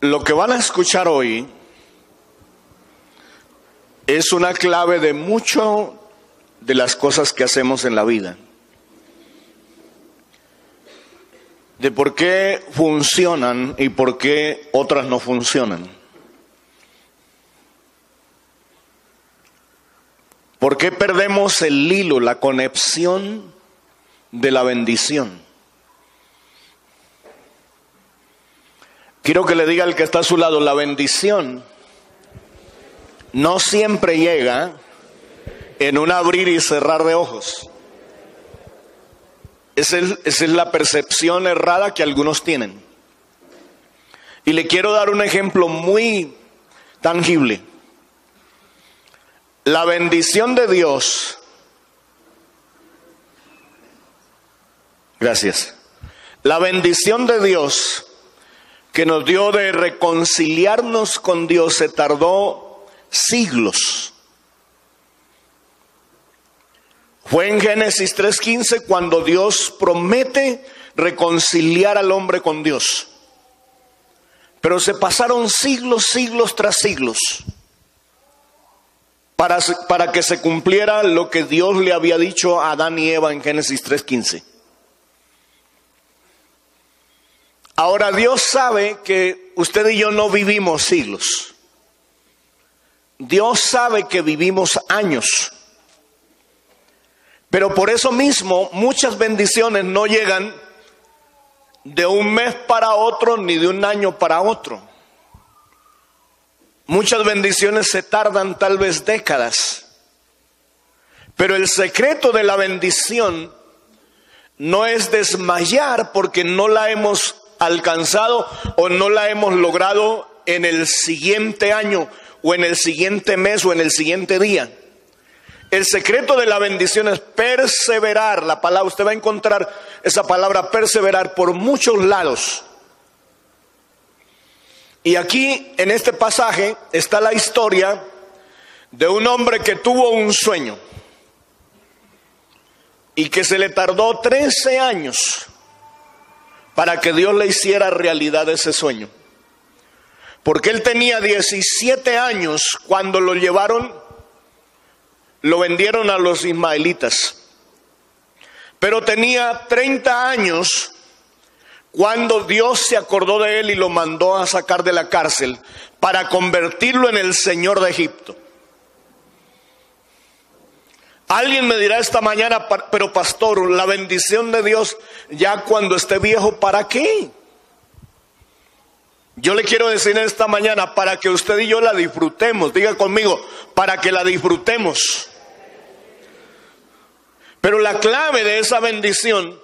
Lo que van a escuchar hoy es una clave de mucho de las cosas que hacemos en la vida. De por qué funcionan y por qué otras no funcionan. ¿Por qué perdemos el hilo, la conexión de la bendición? Quiero que le diga al que está a su lado, la bendición no siempre llega en un abrir y cerrar de ojos. Esa es la percepción errada que algunos tienen. Y le quiero dar un ejemplo muy tangible. La bendición de Dios, gracias, la bendición de Dios que nos dio de reconciliarnos con Dios se tardó siglos. Fue en Génesis 3:15 cuando Dios promete reconciliar al hombre con Dios. Pero se pasaron siglos, siglos tras siglos para que se cumpliera lo que Dios le había dicho a Adán y Eva en Génesis 3:15. Ahora Dios sabe que usted y yo no vivimos siglos. Dios sabe que vivimos años. Pero por eso mismo muchas bendiciones no llegan de un mes para otro ni de un año para otro. Muchas bendiciones se tardan tal vez décadas. Pero el secreto de la bendición no es desmayar porque no la hemos alcanzado o no la hemos logrado en el siguiente año o en el siguiente mes o en el siguiente día. El secreto de la bendición es perseverar. La palabra, usted va a encontrar esa palabra perseverar por muchos lados. Y aquí en este pasaje está la historia de un hombre que tuvo un sueño y que se le tardó 13 años para que Dios le hiciera realidad ese sueño. Porque él tenía 17 años cuando lo vendieron a los ismaelitas. Pero tenía 30 años cuando Dios se acordó de él y lo mandó a sacar de la cárcel para convertirlo en el señor de Egipto. Alguien me dirá esta mañana, pero pastor, la bendición de Dios ya cuando esté viejo, ¿para qué? Yo le quiero decir esta mañana, para que usted y yo la disfrutemos. Diga conmigo, para que la disfrutemos. Pero la clave de esa bendición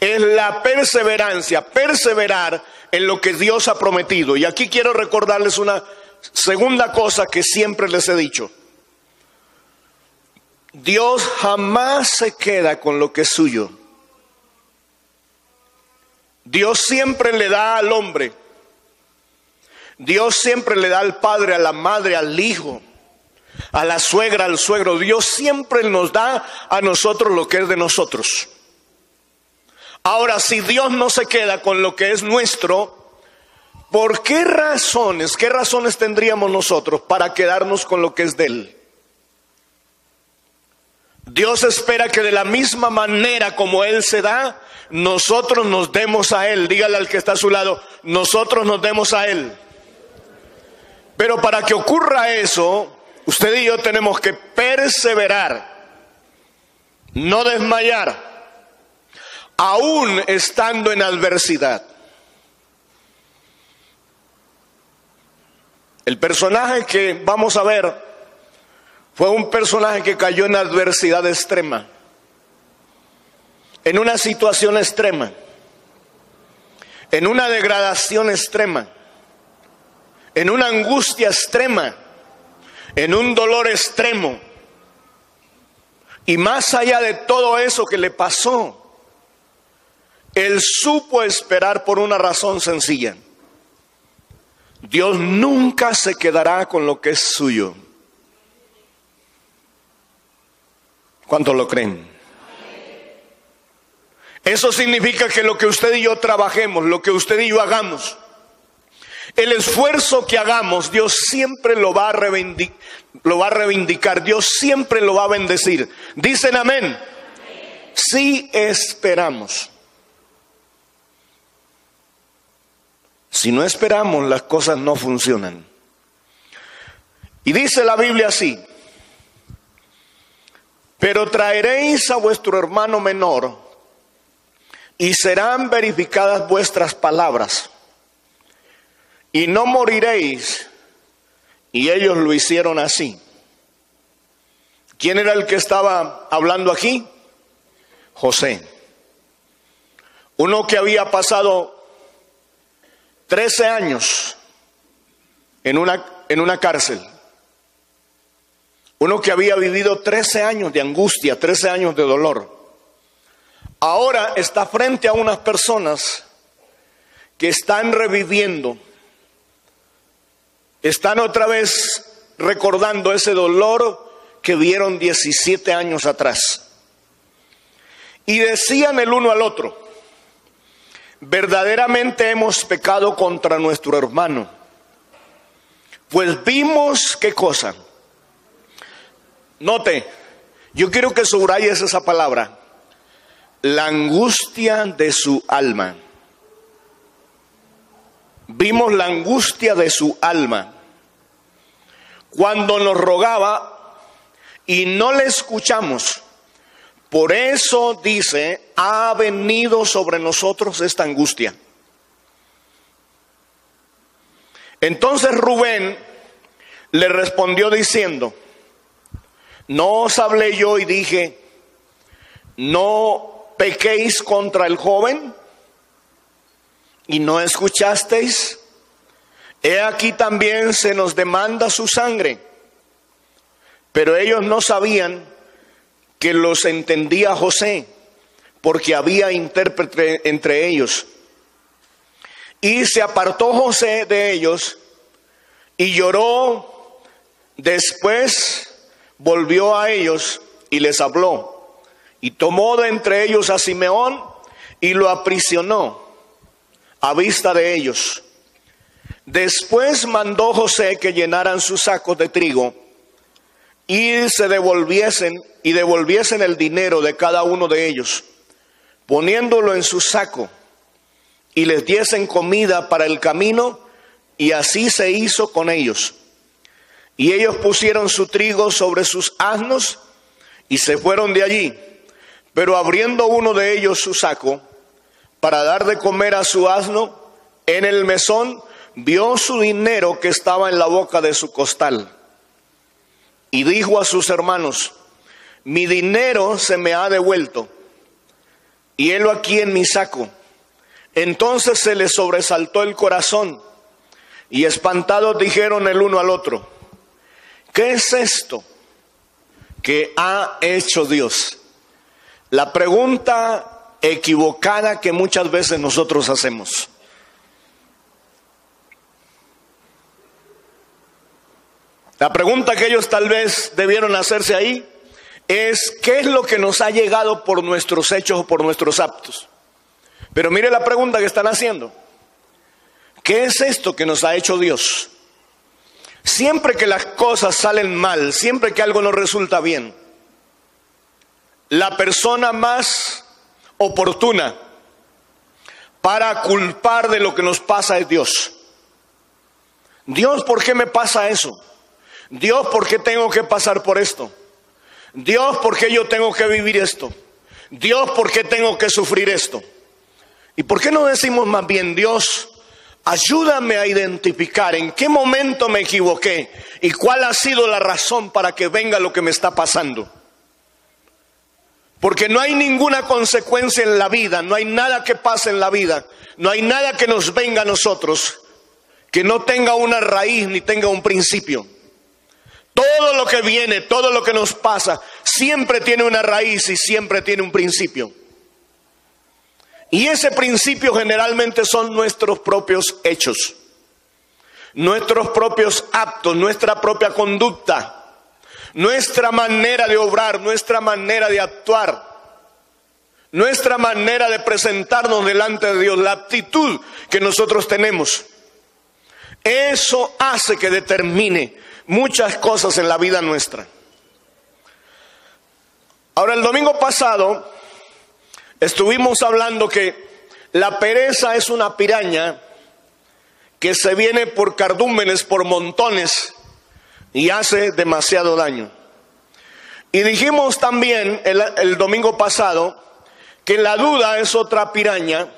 es la perseverancia, perseverar en lo que Dios ha prometido. Y aquí quiero recordarles una segunda cosa que siempre les he dicho. Dios jamás se queda con lo que es suyo. Dios siempre le da al hombre. Dios siempre le da al padre, a la madre, al hijo, a la suegra, al suegro. Dios siempre nos da a nosotros lo que es de nosotros. Ahora, si Dios no se queda con lo que es nuestro, ¿por qué razones tendríamos nosotros para quedarnos con lo que es de Él? Dios espera que de la misma manera como Él se da, nosotros nos demos a Él. Dígale al que está a su lado, nosotros nos demos a Él. Pero para que ocurra eso, usted y yo tenemos que perseverar, no desmayar, aún estando en adversidad. El personaje que vamos a ver fue un personaje que cayó en adversidad extrema, en una situación extrema, en una degradación extrema, en una angustia extrema, en un dolor extremo. Y más allá de todo eso que le pasó, él supo esperar por una razón sencilla. Dios nunca se quedará con lo que es suyo. ¿Cuántos lo creen? Eso significa que lo que usted y yo trabajemos, lo que usted y yo hagamos, El esfuerzo que hagamos, Dios siempre lo va a reivindicar, Dios siempre lo va a bendecir. ¿Dicen amén? Si esperamos. Si no esperamos, las cosas no funcionan. Y dice la Biblia así: pero traeréis a vuestro hermano menor, y serán verificadas vuestras palabras, y no moriréis. Y ellos lo hicieron así. ¿Quién era el que estaba hablando aquí? José. Uno que había pasado 13 años en una cárcel. Uno que había vivido 13 años de angustia, 13 años de dolor. Ahora está frente a unas personas que están reviviendo, están otra vez recordando ese dolor que vieron 17 años atrás. Y decían el uno al otro: verdaderamente hemos pecado contra nuestro hermano, pues vimos, ¿qué cosa? Note, yo quiero que subrayes esa palabra: la angustia de su alma. Vimos la angustia de su alma cuando nos rogaba y no le escuchamos. Por eso dice: ha venido sobre nosotros esta angustia. Entonces Rubén le respondió diciendo: ¿no os hablé yo y dije, no pequéis contra el joven? ¿Y no escuchasteis? He aquí también se nos demanda su sangre. Pero ellos no sabían que los entendía José, porque había intérprete entre ellos. Y se apartó José de ellos y lloró. Después volvió a ellos y les habló, y tomó de entre ellos a Simeón y lo aprisionó a vista de ellos. Después mandó José que llenaran sus sacos de trigo y devolviesen el dinero de cada uno de ellos, poniéndolo en su saco, y les diesen comida para el camino, y así se hizo con ellos. Y ellos pusieron su trigo sobre sus asnos y se fueron de allí. Pero abriendo uno de ellos su saco para dar de comer a su asno, en el mesón vio su dinero que estaba en la boca de su costal. Y dijo a sus hermanos: mi dinero se me ha devuelto, y helo aquí en mi saco. Entonces se les sobresaltó el corazón, y espantados dijeron el uno al otro: ¿qué es esto que ha hecho Dios? La pregunta equivocada que muchas veces nosotros hacemos. La pregunta que ellos tal vez debieron hacerse ahí es: ¿qué es lo que nos ha llegado por nuestros hechos o por nuestros actos? Pero mire la pregunta que están haciendo: ¿qué es esto que nos ha hecho Dios? Siempre que las cosas salen mal, siempre que algo no resulta bien, la persona más oportuna para culpar de lo que nos pasa es Dios. Dios, ¿por qué me pasa eso? Dios, ¿por qué tengo que pasar por esto? Dios, ¿por qué yo tengo que vivir esto? Dios, ¿por qué tengo que sufrir esto? ¿Y por qué no decimos más bien: Dios, ayúdame a identificar en qué momento me equivoqué y cuál ha sido la razón para que venga lo que me está pasando? Porque no hay ninguna consecuencia en la vida, no hay nada que pase en la vida, no hay nada que nos venga a nosotros que no tenga una raíz ni tenga un principio. Todo lo que viene, todo lo que nos pasa, siempre tiene una raíz y siempre tiene un principio. Y ese principio generalmente son nuestros propios hechos, nuestros propios actos, nuestra propia conducta, nuestra manera de obrar, nuestra manera de actuar, nuestra manera de presentarnos delante de Dios, la actitud que nosotros tenemos. Eso hace que determine muchas cosas en la vida nuestra. Ahora, el domingo pasado estuvimos hablando que la pereza es una piraña que se viene por cardúmenes, por montones, y hace demasiado daño. Y dijimos también el domingo pasado que la duda es otra piraña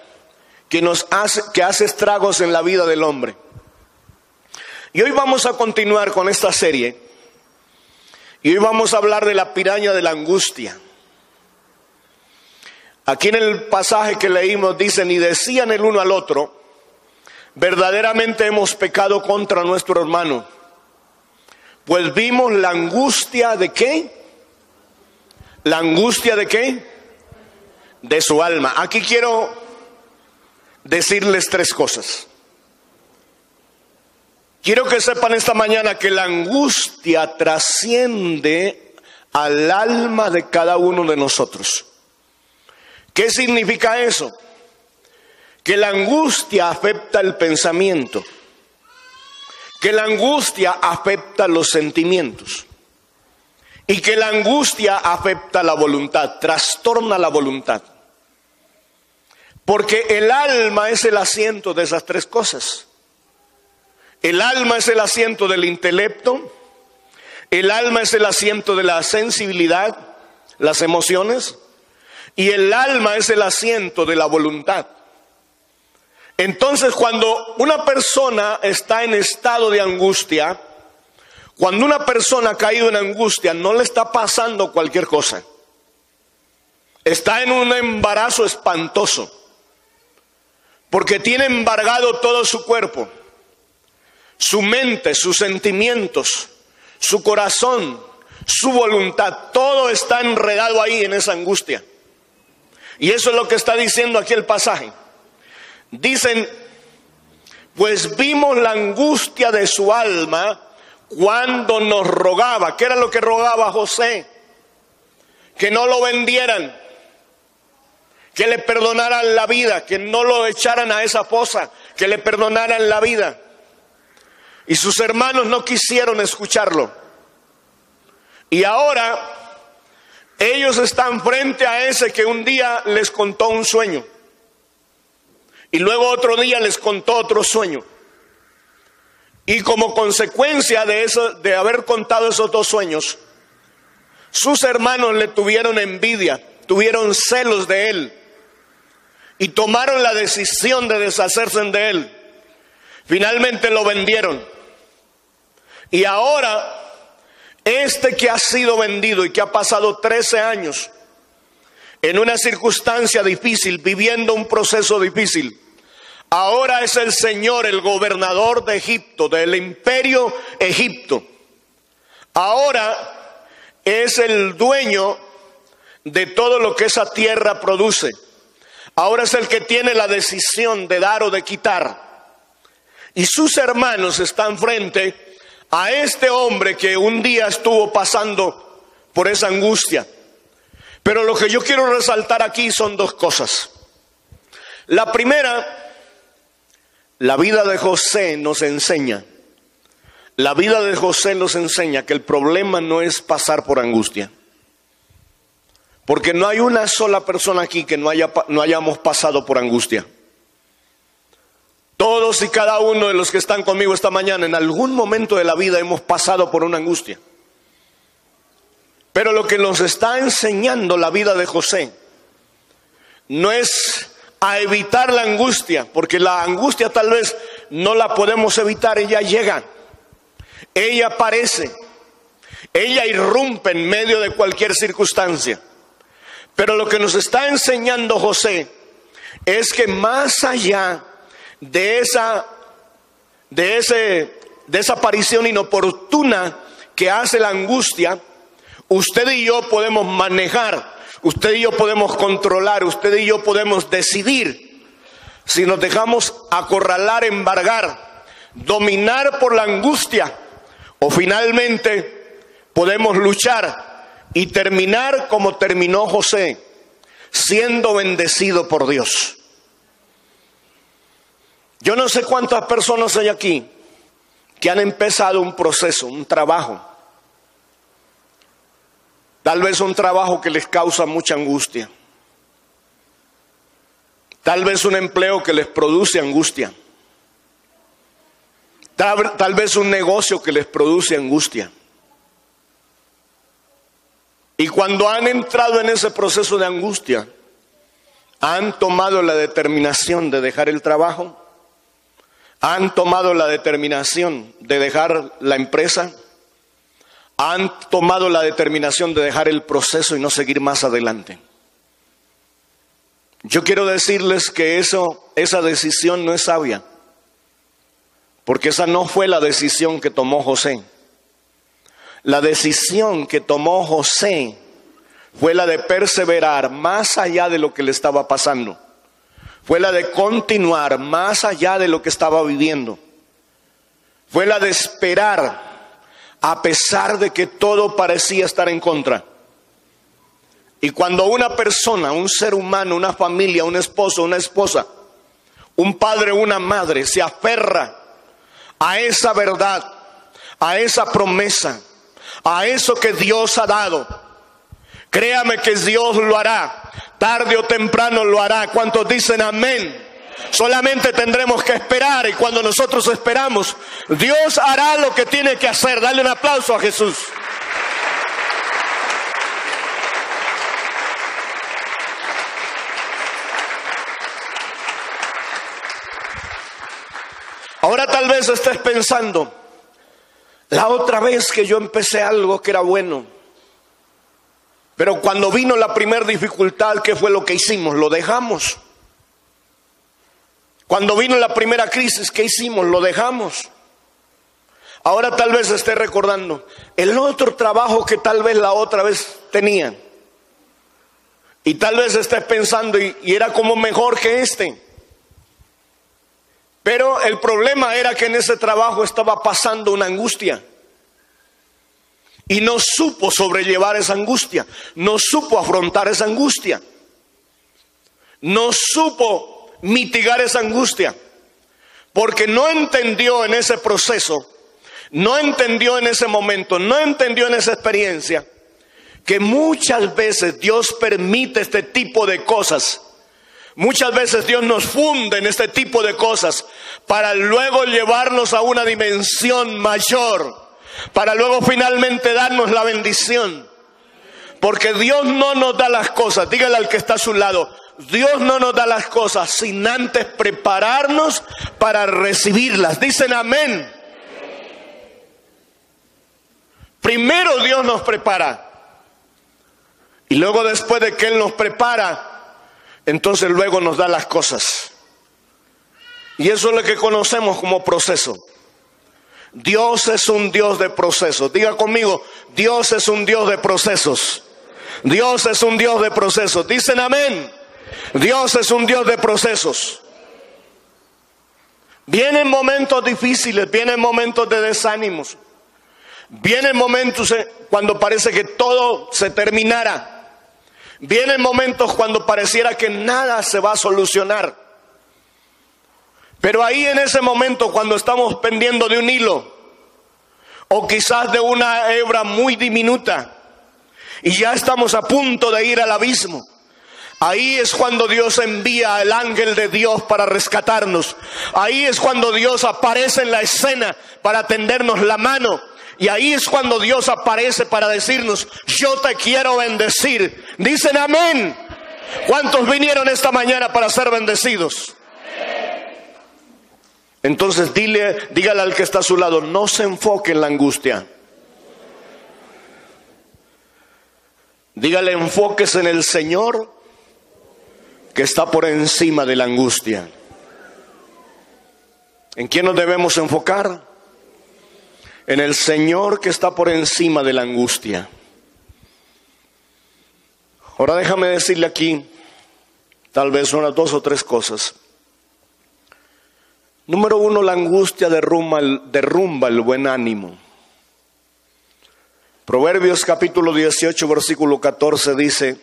que hace estragos en la vida del hombre. Y hoy vamos a continuar con esta serie. Y hoy vamos a hablar de la piraña de la angustia. Aquí en el pasaje que leímos dicen, y decían el uno al otro, verdaderamente hemos pecado contra nuestro hermano, pues vimos la angustia de ¿qué? ¿La angustia de qué? De su alma. Aquí quiero decirles tres cosas. Quiero que sepan esta mañana que la angustia trasciende al alma de cada uno de nosotros. ¿Qué significa eso? Que la angustia afecta el pensamiento, que la angustia afecta los sentimientos y que la angustia afecta la voluntad, trastorna la voluntad. Porque el alma es el asiento de esas tres cosas. El alma es el asiento del intelecto, el alma es el asiento de la sensibilidad, las emociones, y el alma es el asiento de la voluntad. Entonces, cuando una persona está en estado de angustia, cuando una persona ha caído en angustia, no le está pasando cualquier cosa. Está en un embarazo espantoso, porque tiene embargado todo su cuerpo, su mente, sus sentimientos, su corazón, su voluntad, todo está enredado ahí en esa angustia. Y eso es lo que está diciendo aquí el pasaje. Dicen, pues vimos la angustia de su alma cuando nos rogaba. ¿Qué era lo que rogaba José? Que no lo vendieran, que le perdonaran la vida, que no lo echaran a esa fosa, que le perdonaran la vida. Y sus hermanos no quisieron escucharlo. Y ahora ellos están frente a ese que un día les contó un sueño. Y luego otro día les contó otro sueño. Y como consecuencia de eso, de haber contado esos dos sueños, sus hermanos le tuvieron envidia, tuvieron celos de él. Y tomaron la decisión de deshacerse de él. Finalmente lo vendieron. Y ahora, este que ha sido vendido y que ha pasado 13 años en una circunstancia difícil, viviendo un proceso difícil, ahora es el Señor, el gobernador de Egipto, del imperio Egipto. Ahora es el dueño de todo lo que esa tierra produce. Ahora es el que tiene la decisión de dar o de quitar. Y sus hermanos están frente a este hombre que un día estuvo pasando por esa angustia. Pero lo que yo quiero resaltar aquí son dos cosas. La primera, la vida de José nos enseña. La vida de José nos enseña que el problema no es pasar por angustia. Porque no hay una sola persona aquí que no hayamos pasado por angustia. Todos y cada uno de los que están conmigo esta mañana, en algún momento de la vida hemos pasado por una angustia. Pero lo que nos está enseñando la vida de José no es a evitar la angustia, porque la angustia tal vez no la podemos evitar, ella llega, ella aparece, ella irrumpe en medio de cualquier circunstancia. Pero lo que nos está enseñando José es que más allá de esa aparición inoportuna que hace la angustia, usted y yo podemos manejar, usted y yo podemos controlar, usted y yo podemos decidir si nos dejamos acorralar, embargar, dominar por la angustia, o finalmente podemos luchar y terminar como terminó José, siendo bendecido por Dios. Yo no sé cuántas personas hay aquí que han empezado un proceso, un trabajo. Tal vez un trabajo que les causa mucha angustia. Tal vez un empleo que les produce angustia. Tal vez un negocio que les produce angustia. Y cuando han entrado en ese proceso de angustia, han tomado la determinación de dejar el trabajo, han tomado la determinación de dejar la empresa, han tomado la determinación de dejar el proceso y no seguir más adelante. Yo quiero decirles que esa decisión no es sabia, porque esa no fue la decisión que tomó José. La decisión que tomó José fue la de perseverar más allá de lo que le estaba pasando. Fue la de continuar más allá de lo que estaba viviendo. Fue la de esperar a pesar de que todo parecía estar en contra. Y cuando una persona, un ser humano, una familia, un esposo, una esposa, un padre, una madre se aferra a esa verdad, a esa promesa, a eso que Dios ha dado, créame que Dios lo hará, tarde o temprano lo hará. ¿Cuántos dicen amén? Solamente tendremos que esperar, y cuando nosotros esperamos, Dios hará lo que tiene que hacer. Dale un aplauso a Jesús. Ahora tal vez estés pensando, la otra vez que yo empecé algo que era bueno, pero cuando vino la primera dificultad, ¿qué fue lo que hicimos? Lo dejamos. Cuando vino la primera crisis, ¿qué hicimos? Lo dejamos. Ahora tal vez esté recordando el otro trabajo que tal vez la otra vez tenía. Y tal vez estés pensando, y era como mejor que este. Pero el problema era que en ese trabajo estaba pasando una angustia. Y no supo sobrellevar esa angustia. No supo afrontar esa angustia. No supo mitigar esa angustia. Porque no entendió en ese proceso, no entendió en ese momento, no entendió en esa experiencia, que muchas veces Dios permite este tipo de cosas. Muchas veces Dios nos funde en este tipo de cosas para luego llevarnos a una dimensión mayor, para luego finalmente darnos la bendición. Porque Dios no nos da las cosas, dígale al que está a su lado, Dios no nos da las cosas sin antes prepararnos para recibirlas. Dicen amén. Primero Dios nos prepara, y luego después de que Él nos prepara, entonces luego nos da las cosas. Y eso es lo que conocemos como proceso. Dios es un Dios de procesos. Diga conmigo, Dios es un Dios de procesos. Dios es un Dios de procesos. Dicen amén. Dios es un Dios de procesos. Vienen momentos difíciles, vienen momentos de desánimos. Vienen momentos cuando parece que todo se terminara. Vienen momentos cuando pareciera que nada se va a solucionar. Pero ahí en ese momento, cuando estamos pendiendo de un hilo, o quizás de una hebra muy diminuta, y ya estamos a punto de ir al abismo, ahí es cuando Dios envía al ángel de Dios para rescatarnos. Ahí es cuando Dios aparece en la escena para tendernos la mano. Y ahí es cuando Dios aparece para decirnos, yo te quiero bendecir. Dicen amén. ¿Cuántos vinieron esta mañana para ser bendecidos? Entonces dígale al que está a su lado, no se enfoque en la angustia. Dígale, enfóquese en el Señor que está por encima de la angustia. ¿En quién nos debemos enfocar? En el Señor que está por encima de la angustia. Ahora déjame decirle aquí, tal vez unas 2 o 3 cosas. Número 1, la angustia derrumba el buen ánimo. Proverbios capítulo 18, versículo 14 dice,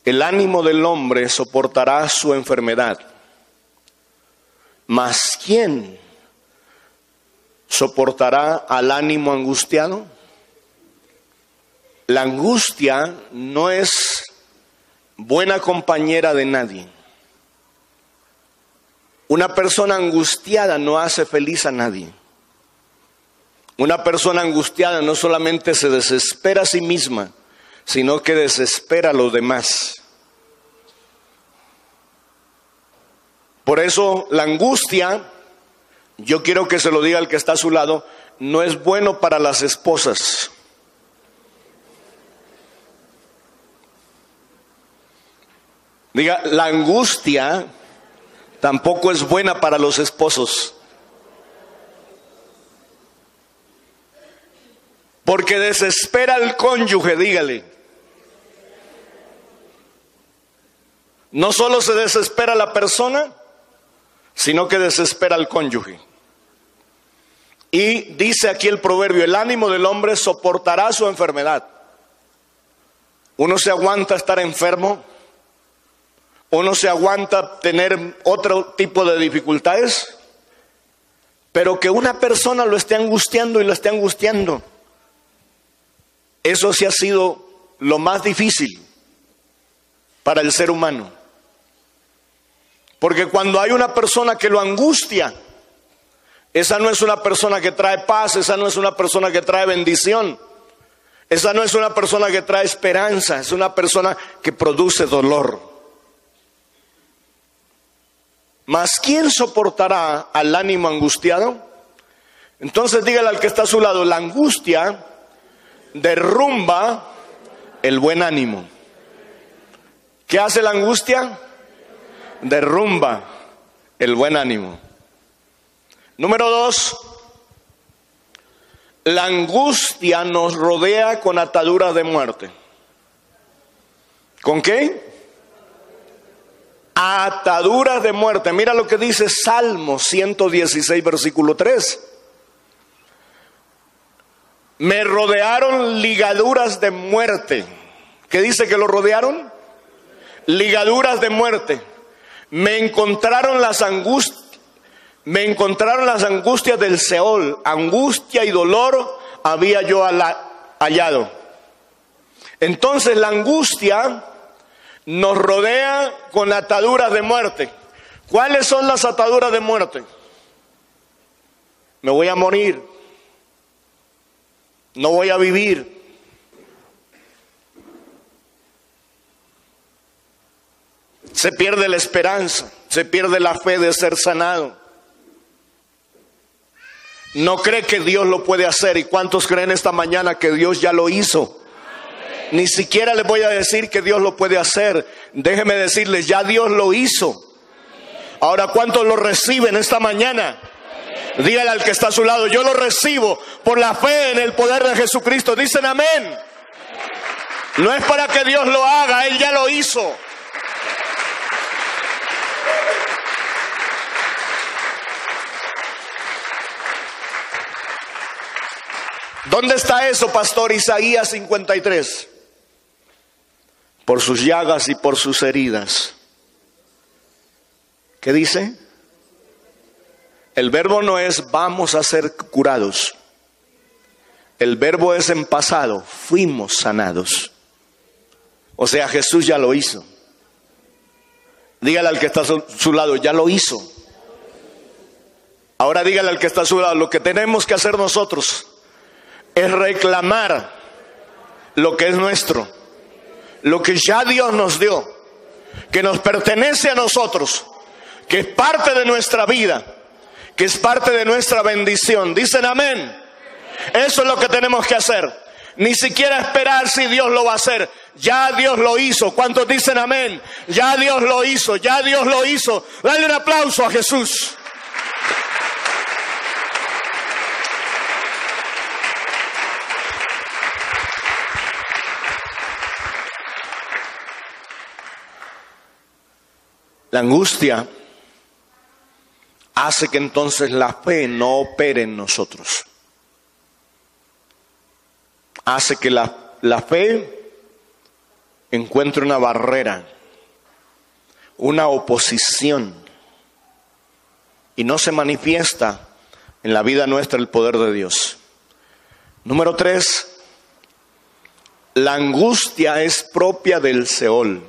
el ánimo del hombre soportará su enfermedad, mas ¿quién soportará al ánimo angustiado? La angustia no es buena compañera de nadie. Una persona angustiada no hace feliz a nadie. Una persona angustiada no solamente se desespera a sí misma, sino que desespera a los demás. Por eso la angustia, yo quiero que se lo diga al que está a su lado, no es bueno para las esposas. Diga, la angustia tampoco es buena para los esposos. Porque desespera al cónyuge, dígale. No solo se desespera la persona, sino que desespera al cónyuge. Y dice aquí el proverbio, el ánimo del hombre soportará su enfermedad. Uno se aguanta estar enfermo, uno se aguanta tener otro tipo de dificultades, pero que una persona lo esté angustiando y lo esté angustiando, eso sí ha sido lo más difícil para el ser humano. Porque cuando hay una persona que lo angustia, esa no es una persona que trae paz, esa no es una persona que trae bendición, esa no es una persona que trae esperanza, es una persona que produce dolor. Mas ¿quién soportará al ánimo angustiado? Entonces dígale al que está a su lado, la angustia derrumba el buen ánimo. ¿Qué hace la angustia? Derrumba el buen ánimo. Número 2, la angustia nos rodea con ataduras de muerte. ¿Con qué? Ataduras de muerte. Mira lo que dice Salmo 116, versículo 3. Me rodearon ligaduras de muerte. ¿Qué dice que lo rodearon? Ligaduras de muerte. Me encontraron las angustias del Seol. Angustia y dolor había yo hallado. Entonces la angustia nos rodea con ataduras de muerte. ¿Cuáles son las ataduras de muerte? Me voy a morir. No voy a vivir. Se pierde la esperanza, se pierde la fe de ser sanado. No cree que Dios lo puede hacer. ¿Y cuántos creen esta mañana que Dios ya lo hizo? Ni siquiera les voy a decir que Dios lo puede hacer. Déjenme decirles, ya Dios lo hizo. Ahora, ¿cuántos lo reciben esta mañana? Dígale al que está a su lado, yo lo recibo por la fe en el poder de Jesucristo. Dicen amén. No es para que Dios lo haga, Él ya lo hizo. ¿Dónde está eso, pastor? Isaías 53. Por sus llagas y por sus heridas. ¿Qué dice? El verbo no es vamos a ser curados. El verbo es en pasado, fuimos sanados. O sea, Jesús ya lo hizo. Dígale al que está a su lado, ya lo hizo. Ahora dígale al que está a su lado, lo que tenemos que hacer nosotros es reclamar lo que es nuestro, lo que ya Dios nos dio, que nos pertenece a nosotros, que es parte de nuestra vida, que es parte de nuestra bendición. Dicen amén. Eso es lo que tenemos que hacer. Ni siquiera esperar si Dios lo va a hacer. Ya Dios lo hizo. ¿Cuántos dicen amén? Ya Dios lo hizo, ya Dios lo hizo. Dale un aplauso a Jesús. La angustia hace que entonces la fe no opere en nosotros. Hace que la fe encuentre una barrera, una oposición, y no se manifiesta en la vida nuestra el poder de Dios. Número 3, la angustia es propia del Seol.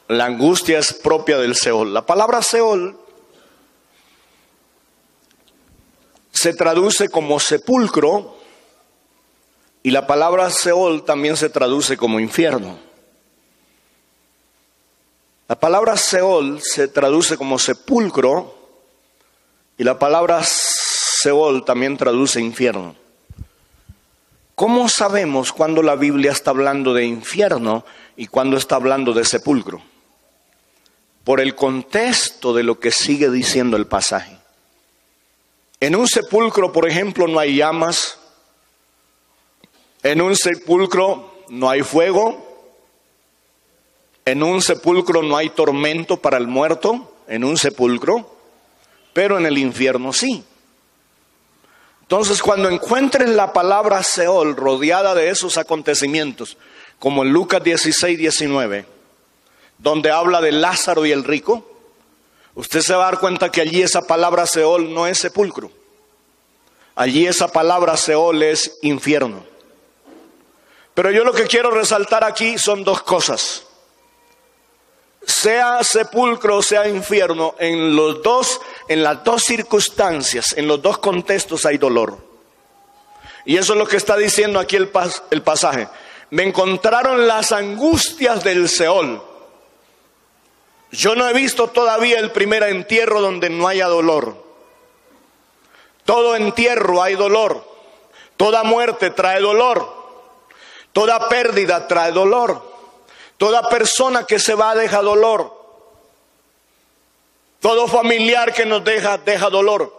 La angustia es propia del Seol. La palabra Seol se traduce como sepulcro y la palabra Seol también se traduce como infierno. La palabra Seol se traduce como sepulcro y la palabra Seol también traduce infierno. ¿Cómo sabemos cuándo la Biblia está hablando de infierno y cuándo está hablando de sepulcro? Por el contexto de lo que sigue diciendo el pasaje. En un sepulcro, por ejemplo, no hay llamas. En un sepulcro no hay fuego. En un sepulcro no hay tormento para el muerto. En un sepulcro. Pero en el infierno sí. Entonces, cuando encuentres la palabra Seol rodeada de esos acontecimientos, como en Lucas 16, 19, donde habla de Lázaro y el rico, usted se va a dar cuenta que allí esa palabra Seol no es sepulcro. Allí esa palabra Seol es infierno. Pero yo lo que quiero resaltar aquí son dos cosas. Sea sepulcro o sea infierno, en las dos circunstancias, en los dos contextos hay dolor. Y eso es lo que está diciendo aquí el pasaje. Me encontraron las angustias del Seol. Yo no he visto todavía el primer entierro donde no haya dolor. Todo entierro hay dolor. Toda muerte trae dolor. Toda pérdida trae dolor. Toda persona que se va deja dolor. Todo familiar que nos deja dolor.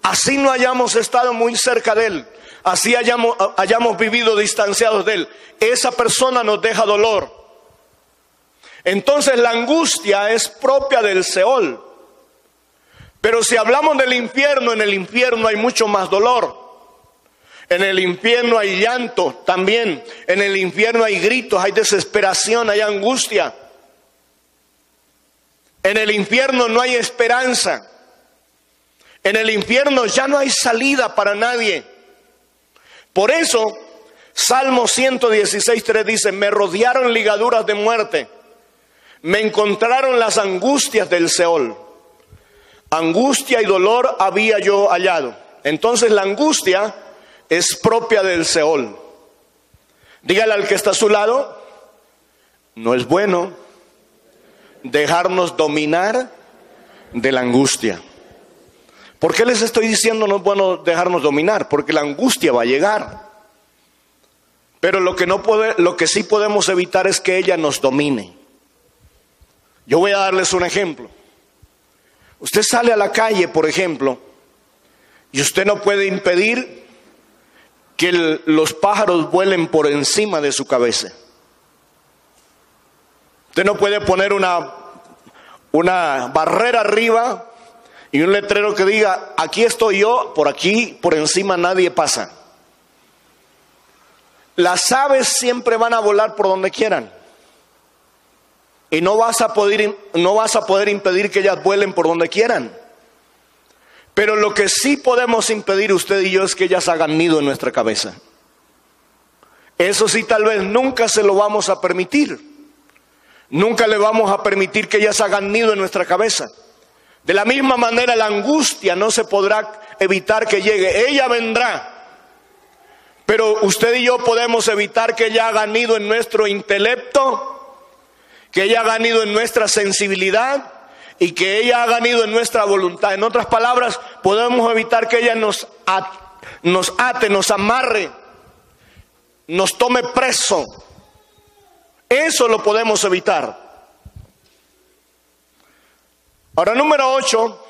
Así no hayamos estado muy cerca de él. Así hayamos vivido distanciados de él. Esa persona nos deja dolor. Entonces la angustia es propia del Seol. Pero si hablamos del infierno, en el infierno hay mucho más dolor. En el infierno hay llanto también. En el infierno hay gritos, hay desesperación, hay angustia. En el infierno no hay esperanza. En el infierno ya no hay salida para nadie. Por eso, Salmo 116:3 dice: me rodearon ligaduras de muerte. Me encontraron las angustias del Seol. Angustia y dolor había yo hallado. Entonces la angustia es propia del Seol. Dígale al que está a su lado: no es bueno dejarnos dominar de la angustia. ¿Por qué les estoy diciendo no es bueno dejarnos dominar? Porque la angustia va a llegar. Pero lo que sí podemos evitar es que ella nos domine. Yo voy a darles un ejemplo. Usted sale a la calle, por ejemplo, y usted no puede impedir que los pájaros vuelen por encima de su cabeza. Usted no puede poner una barrera arriba y un letrero que diga: aquí estoy yo, por aquí, por encima nadie pasa. Las aves siempre van a volar por donde quieran. Y no vas a poder impedir que ellas vuelen por donde quieran. Pero lo que sí podemos impedir usted y yo es que ellas hagan nido en nuestra cabeza. Eso sí, tal vez nunca se lo vamos a permitir. Nunca le vamos a permitir que ellas hagan nido en nuestra cabeza. De la misma manera, la angustia no se podrá evitar que llegue. Ella vendrá. Pero usted y yo podemos evitar que ella haga nido en nuestro intelecto, que ella haga nido en nuestra sensibilidad y que ella haga nido en nuestra voluntad. En otras palabras, podemos evitar que ella nos ate, nos amarre, nos tome preso. Eso lo podemos evitar. Ahora, número 8,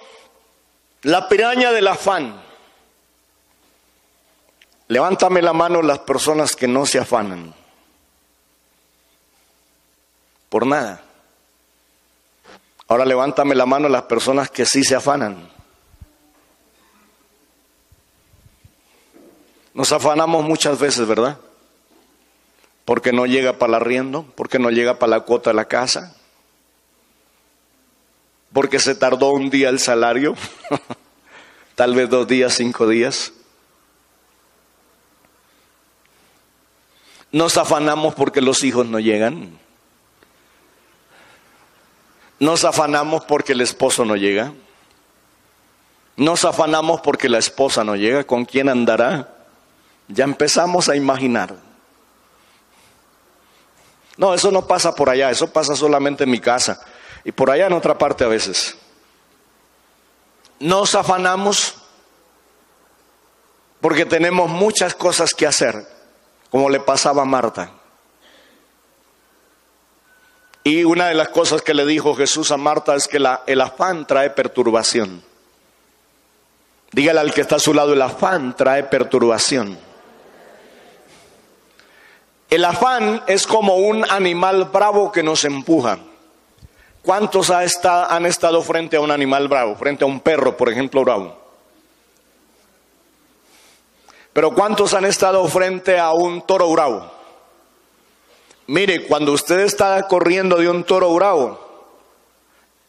la piraña del afán. Levántame la mano las personas que no se afanan. Por nada. Ahora levántame la mano las personas que sí se afanan. Nos afanamos muchas veces, ¿verdad? Porque no llega para el arriendo, porque no llega para la cuota de la casa. porque se tardó un día el salario, tal vez 2 días, 5 días. Nos afanamos porque los hijos no llegan. Nos afanamos porque el esposo no llega. Nos afanamos porque la esposa no llega. ¿Con quién andará? Ya empezamos a imaginar. No, eso no pasa por allá, eso pasa solamente en mi casa y por allá en otra parte a veces. Nos afanamos porque tenemos muchas cosas que hacer, como le pasaba a Marta. Y una de las cosas que le dijo Jesús a Marta es que el afán trae perturbación. Dígale al que está a su lado, el afán trae perturbación. El afán es como un animal bravo que nos empuja. ¿Cuántos han estado frente a un animal bravo? Frente a un perro, por ejemplo, bravo. Pero ¿cuántos han estado frente a un toro bravo? Mire, cuando usted está corriendo de un toro bravo,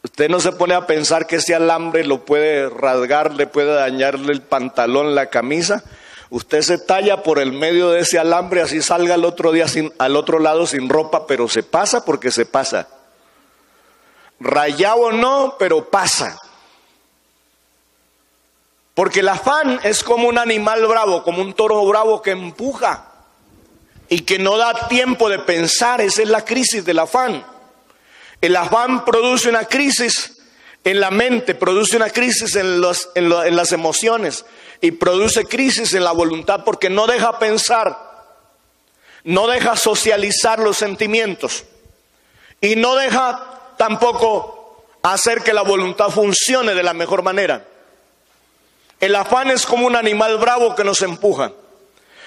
usted no se pone a pensar que ese alambre lo puede rasgar, le puede dañarle el pantalón, la camisa. Usted se talla por el medio de ese alambre, así salga al otro día al otro lado sin ropa, pero se pasa porque se pasa. Rayado o no, pero pasa. Porque el afán es como un animal bravo, como un toro bravo que empuja y que no da tiempo de pensar. Esa es la crisis del afán. El afán produce una crisis en la mente, produce una crisis en las emociones y produce crisis en la voluntad porque no deja pensar, no deja socializar los sentimientos y no deja tampoco hacer que la voluntad funcione de la mejor manera. El afán es como un animal bravo que nos empuja.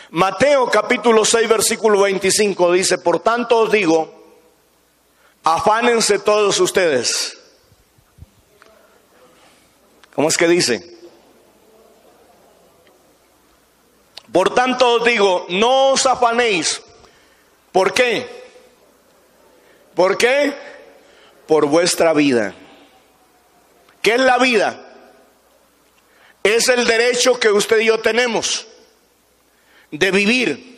Mateo capítulo 6 versículo 25 dice: por tanto os digo, afánense todos ustedes. ¿Cómo es que dice? Por tanto os digo, no os afanéis. ¿Por qué? ¿Por qué? Por vuestra vida. ¿Qué es la vida? Es el derecho que usted y yo tenemos de vivir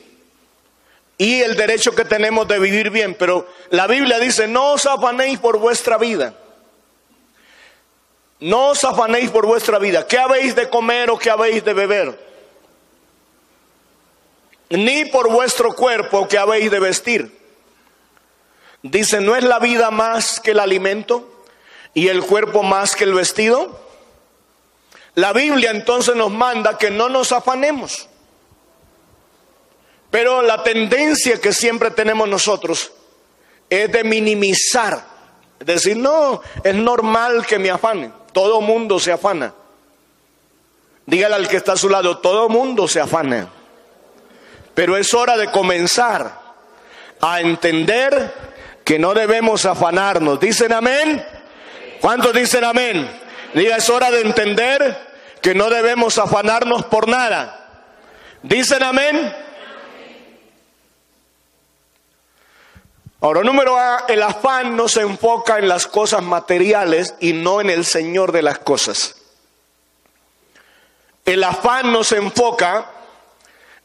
y el derecho que tenemos de vivir bien. Pero la Biblia dice: no os afanéis por vuestra vida. No os afanéis por vuestra vida. ¿Qué habéis de comer o qué habéis de beber? Ni por vuestro cuerpo que habéis de vestir. Dice: ¿no es la vida más que el alimento y el cuerpo más que el vestido? La Biblia entonces nos manda que no nos afanemos. Pero la tendencia que siempre tenemos nosotros es de minimizar. Es decir, no, es normal que me afane. Todo mundo se afana. Dígale al que está a su lado: todo mundo se afana. Pero es hora de comenzar a entender que no debemos afanarnos. ¿Dicen amén? ¿Cuántos dicen amén? Diga: es hora de entender que no debemos afanarnos por nada. ¿Dicen amén? Ahora, número A, el afán no se enfoca en las cosas materiales y no en el Señor de las cosas. El afán no se enfoca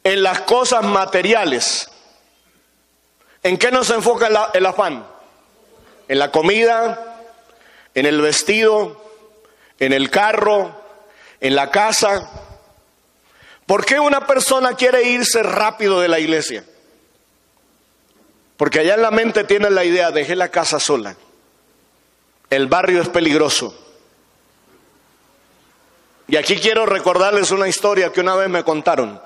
en las cosas materiales. ¿En qué nos enfoca el afán? En la comida, en el vestido, en el carro, en la casa. ¿Por qué una persona quiere irse rápido de la iglesia? Porque allá en la mente tiene la idea: dejé la casa sola, el barrio es peligroso. Y aquí quiero recordarles una historia que una vez me contaron.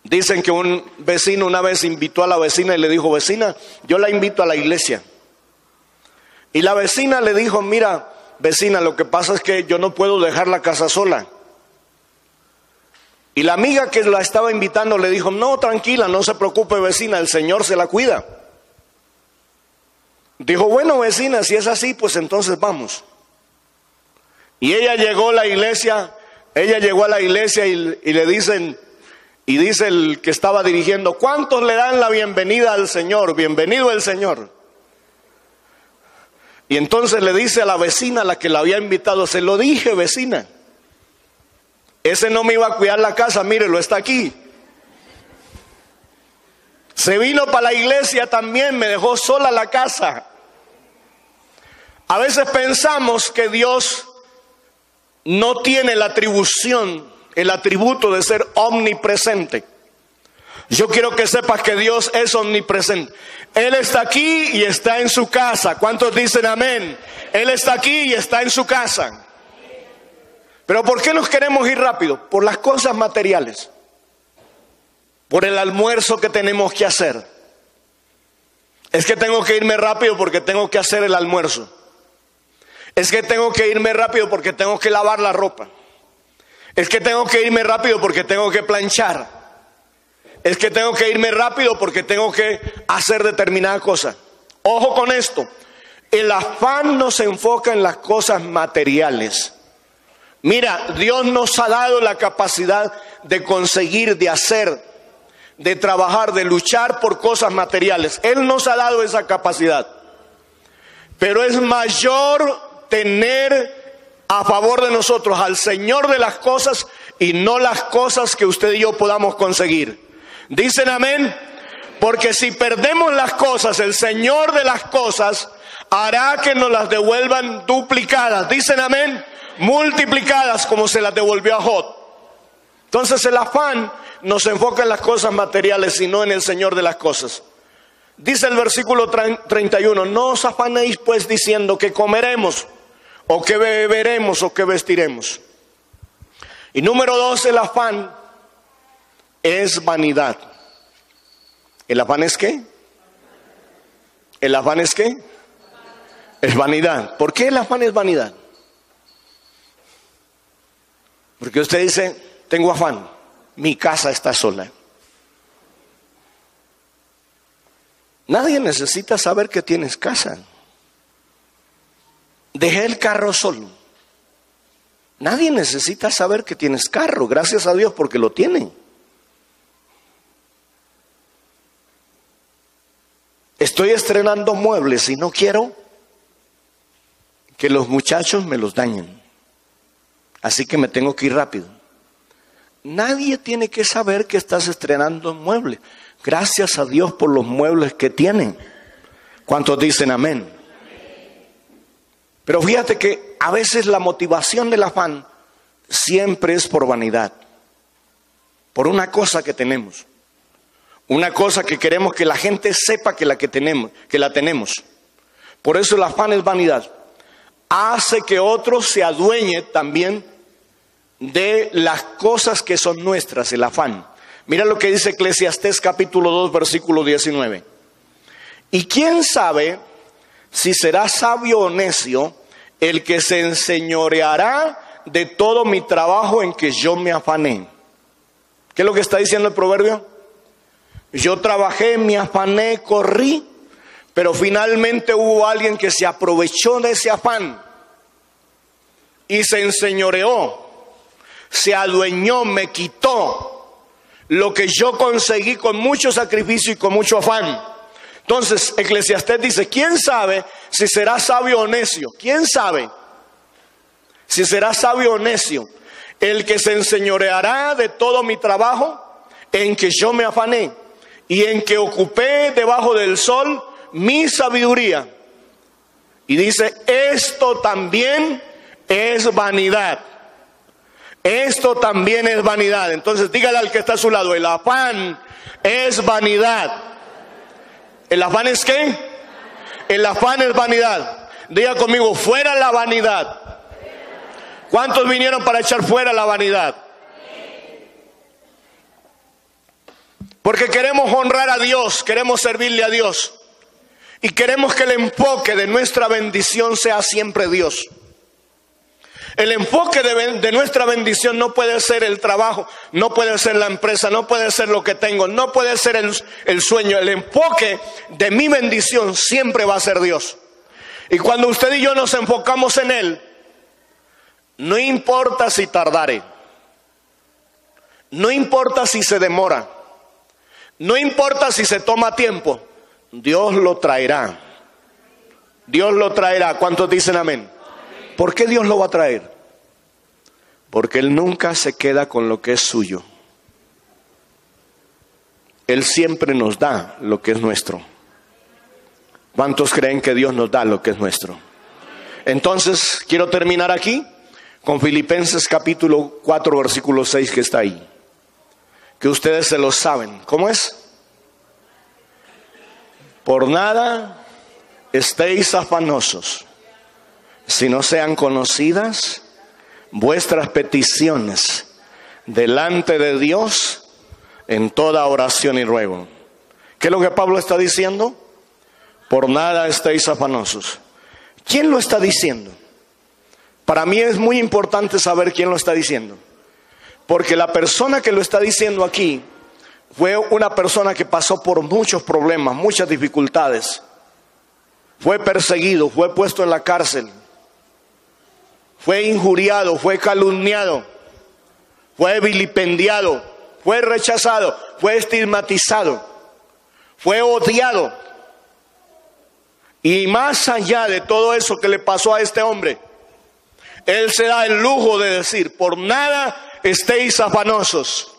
Dicen que un vecino una vez invitó a la vecina y le dijo: vecina, yo la invito a la iglesia. Y la vecina le dijo: mira, vecina, lo que pasa es que yo no puedo dejar la casa sola. Y la amiga que la estaba invitando le dijo: no, tranquila, no se preocupe, vecina, el Señor se la cuida. Dijo: bueno, vecina, si es así, pues entonces vamos. Y ella llegó a la iglesia y le dicen, y dice el que estaba dirigiendo: ¿cuántos le dan la bienvenida al Señor? Bienvenido el Señor. Y entonces le dice a la vecina, a la que la había invitado, se lo dije, vecina, ese no me iba a cuidar la casa, mírelo, está aquí. Se vino para la iglesia también, me dejó sola la casa. A veces pensamos que Dios no tiene la atribución, el atributo de ser omnipresente. Yo quiero que sepas que Dios es omnipresente. Él está aquí y está en su casa. ¿Cuántos dicen amén? Él está aquí y está en su casa. Pero ¿por qué nos queremos ir rápido? Por las cosas materiales. Por el almuerzo que tenemos que hacer. Es que tengo que irme rápido porque tengo que hacer el almuerzo. Es que tengo que irme rápido porque tengo que lavar la ropa. Es que tengo que irme rápido porque tengo que planchar. Es que tengo que irme rápido porque tengo que hacer determinada cosa. Ojo con esto. El afán nos enfoca en las cosas materiales. Mira, Dios nos ha dado la capacidad de conseguir, de hacer, de trabajar, de luchar por cosas materiales. Él nos ha dado esa capacidad. Pero es mayor tener a favor de nosotros al Señor de las cosas y no las cosas que usted y yo podamos conseguir. ¿Dicen amén? Porque si perdemos las cosas, el Señor de las cosas hará que nos las devuelvan duplicadas. ¿Dicen amén? Multiplicadas como se las devolvió a Job. Entonces el afán nos enfoca en las cosas materiales y no en el Señor de las cosas. Dice el versículo 31, no os afanéis pues diciendo que comeremos, o que beberemos, o que vestiremos. Y número 2, el afán es vanidad. ¿El afán es qué? ¿El afán es qué? Es vanidad. ¿Por qué el afán es vanidad? Porque usted dice, tengo afán, mi casa está sola. Nadie necesita saber que tienes casa. Dejé el carro solo. Nadie necesita saber que tienes carro, gracias a Dios porque lo tienen. Estoy estrenando muebles y no quiero que los muchachos me los dañen. Así que me tengo que ir rápido. Nadie tiene que saber que estás estrenando muebles. Gracias a Dios por los muebles que tienen. ¿Cuántos dicen amén? Pero fíjate que a veces la motivación del afán siempre es por vanidad. Por una cosa que tenemos. Una cosa que queremos que la gente sepa que la tenemos. Por eso el afán es vanidad. Hace que otro se adueñe también de las cosas que son nuestras, el afán. Mira lo que dice Eclesiastés capítulo 2 versículo 19. ¿Y quién sabe si será sabio o necio el que se enseñoreará de todo mi trabajo en que yo me afané? ¿Qué es lo que está diciendo el proverbio? Yo trabajé, me afané, corrí, pero finalmente hubo alguien que se aprovechó de ese afán y se enseñoreó, se adueñó, me quitó lo que yo conseguí con mucho sacrificio y con mucho afán. Entonces Eclesiastés dice, ¿quién sabe si será sabio o necio? ¿Quién sabe si será sabio o necio el que se enseñoreará de todo mi trabajo en que yo me afané y en que ocupé debajo del sol mi sabiduría? Y dice, esto también es vanidad. Esto también es vanidad. Entonces dígale al que está a su lado, el afán es vanidad. ¿El afán es qué? El afán es vanidad. Diga conmigo, fuera la vanidad. ¿Cuántos vinieron para echar fuera la vanidad? Porque queremos honrar a Dios, queremos servirle a Dios. Y queremos que el enfoque de nuestra bendición sea siempre Dios. El enfoque de nuestra bendición no puede ser el trabajo, no puede ser la empresa, no puede ser lo que tengo, no puede ser el sueño. El enfoque de mi bendición siempre va a ser Dios. Y cuando usted y yo nos enfocamos en Él, no importa si tardare, no importa si se demora, no importa si se toma tiempo, Dios lo traerá. Dios lo traerá. ¿Cuántos dicen amén? ¿Por qué Dios lo va a traer? Porque Él nunca se queda con lo que es suyo. Él siempre nos da lo que es nuestro. ¿Cuántos creen que Dios nos da lo que es nuestro? Entonces, quiero terminar aquí con Filipenses capítulo 4, versículo 6, que está ahí. Que ustedes se lo saben. ¿Cómo es? Por nada estéis afanosos, si no sean conocidas vuestras peticiones delante de Dios en toda oración y ruego. ¿Qué es lo que Pablo está diciendo? Por nada estéis afanosos. ¿Quién lo está diciendo? Para mí es muy importante saber quién lo está diciendo, porque la persona que lo está diciendo aquí fue una persona que pasó por muchos problemas, muchas dificultades. Fue perseguido, fue puesto en la cárcel, fue injuriado, fue calumniado, fue vilipendiado, fue rechazado, fue estigmatizado, fue odiado. Y más allá de todo eso que le pasó a este hombre, él se da el lujo de decir: por nada estéis afanosos.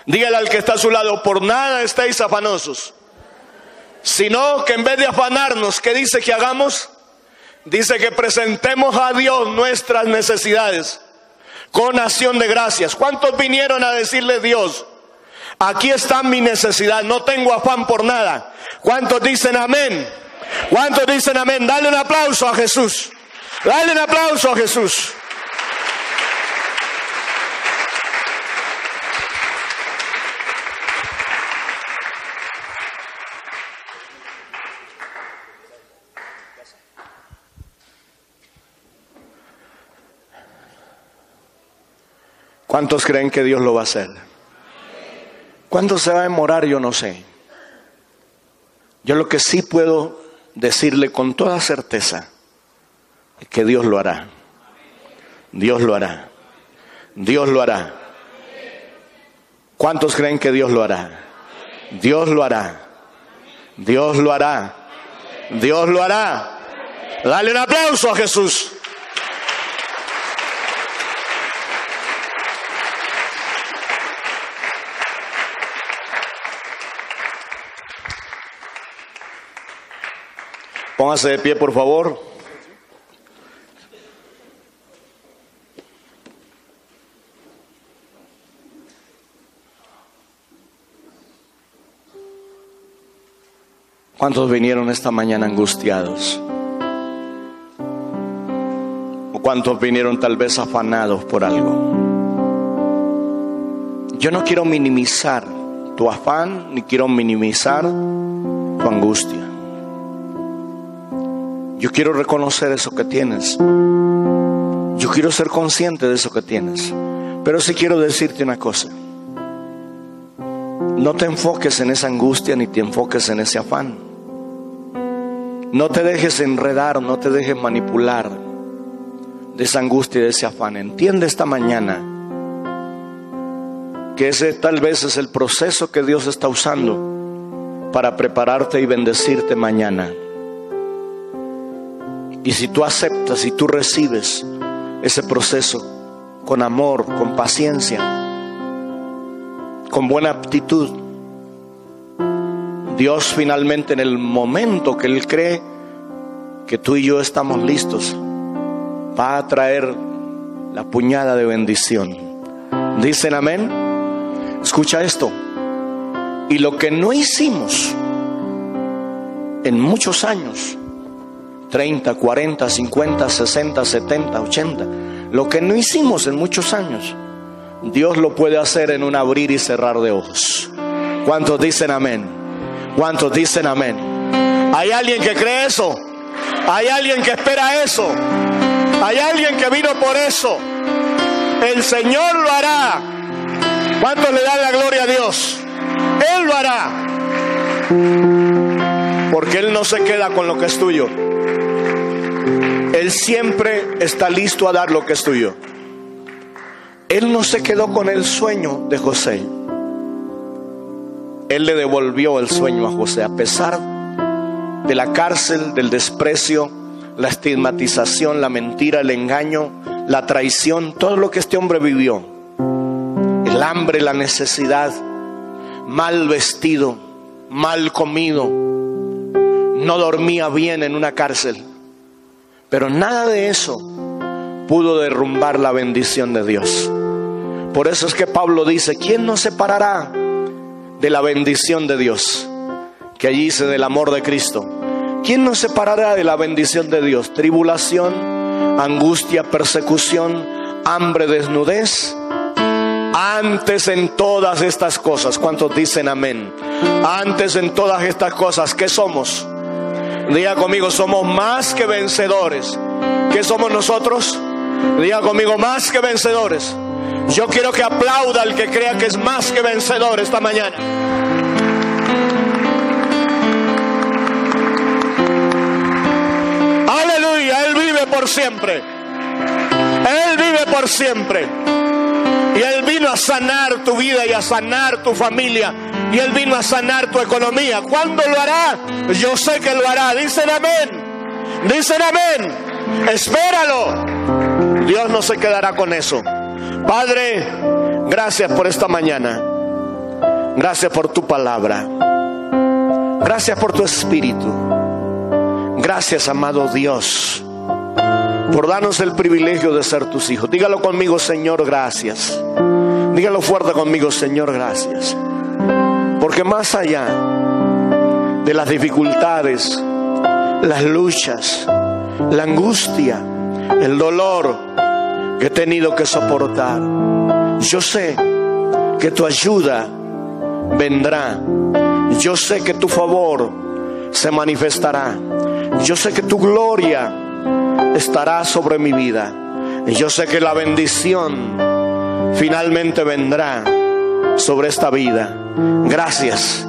Dígale al que está a su lado: por nada estéis afanosos. Sino que en vez de afanarnos, ¿qué dice que hagamos? Dice que presentemos a Dios nuestras necesidades con acción de gracias. ¿Cuántos vinieron a decirle: Dios, aquí está mi necesidad, no tengo afán por nada? ¿Cuántos dicen amén? ¿Cuántos dicen amén? Dale un aplauso a Jesús. Dale un aplauso a Jesús. ¿Cuántos creen que Dios lo va a hacer? ¿Cuánto se va a demorar? Yo no sé. Yo lo que sí puedo decirle con toda certeza es que Dios lo hará. Dios lo hará. Dios lo hará. ¿Cuántos creen que Dios lo hará? Dios lo hará. Dios lo hará. Dios lo hará. Dale un aplauso a Jesús. Póngase de pie, por favor. ¿Cuántos vinieron esta mañana angustiados? ¿O cuántos vinieron tal vez afanados por algo? Yo no quiero minimizar tu afán, ni quiero minimizar tu angustia. Yo quiero reconocer eso que tienes. Yo quiero ser consciente de eso que tienes. Pero sí quiero decirte una cosa. No te enfoques en esa angustia ni te enfoques en ese afán. No te dejes enredar, no te dejes manipular de esa angustia y de ese afán. Entiende esta mañana que ese tal vez es el proceso que Dios está usando para prepararte y bendecirte mañana. Y si tú aceptas y tú recibes ese proceso con amor, con paciencia, con buena actitud, Dios finalmente, en el momento que Él cree que tú y yo estamos listos, va a traer la puñada de bendición. ¿Dicen amén? Escucha esto. Y lo que no hicimos en muchos años, 30, 40, 50, 60, 70, 80, lo que no hicimos en muchos años, Dios lo puede hacer en un abrir y cerrar de ojos. ¿Cuántos dicen amén? ¿Cuántos dicen amén? ¿Hay alguien que cree eso? ¿Hay alguien que espera eso? ¿Hay alguien que vino por eso? El Señor lo hará. ¿Cuántos le dan la gloria a Dios? Él lo hará. Porque Él no se queda con lo que es tuyo. Él siempre está listo a dar lo que es tuyo. Él no se quedó con el sueño de José. Él le devolvió el sueño a José, a pesar de la cárcel, del desprecio, la estigmatización, la mentira, el engaño, la traición, todo lo que este hombre vivió. El hambre, la necesidad, mal vestido, mal comido, no dormía bien en una cárcel. Pero nada de eso pudo derrumbar la bendición de Dios. Por eso es que Pablo dice: ¿quién nos separará de la bendición de Dios? Que allí dice del amor de Cristo. ¿Quién nos separará de la bendición de Dios? Tribulación, angustia, persecución, hambre, desnudez. Antes en todas estas cosas, ¿cuántos dicen amén? Antes en todas estas cosas, ¿qué somos? Diga conmigo: somos más que vencedores. ¿Qué somos nosotros? Diga conmigo: más que vencedores. Yo quiero que aplauda al que crea que es más que vencedor esta mañana. Aleluya, Él vive por siempre. Él vive por siempre. Y Él vino a sanar tu vida y a sanar tu familia. Y Él vino a sanar tu economía. ¿Cuándo lo hará? Yo sé que lo hará. Dicen amén. Dicen amén. Espéralo. Dios no se quedará con eso. Padre, gracias por esta mañana. Gracias por tu palabra. Gracias por tu espíritu. Gracias, amado Dios, por darnos el privilegio de ser tus hijos. Dígalo conmigo: Señor, gracias. Dígalo fuerte conmigo: Señor, gracias. Porque más allá de las dificultades, las luchas, la angustia, el dolor que he tenido que soportar, yo sé que tu ayuda vendrá. Yo sé que tu favor se manifestará. Yo sé que tu gloria estará sobre mi vida. Y yo sé que la bendición finalmente vendrá sobre esta vida. Gracias.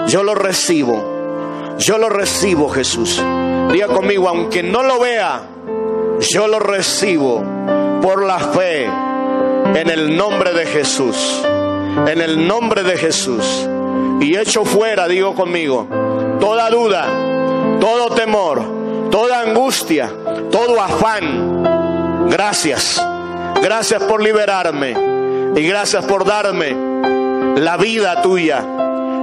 Yo lo recibo. Yo lo recibo, Jesús. Diga conmigo: aunque no lo vea, yo lo recibo por la fe, en el nombre de Jesús. En el nombre de Jesús. Y echo fuera, digo conmigo, toda duda, todo temor, toda angustia, todo afán. Gracias. Gracias por liberarme. Y gracias por darme la vida tuya,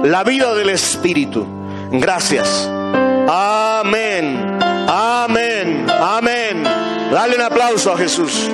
la vida del Espíritu. Gracias. Amén. Amén. Amén. Dale un aplauso a Jesús.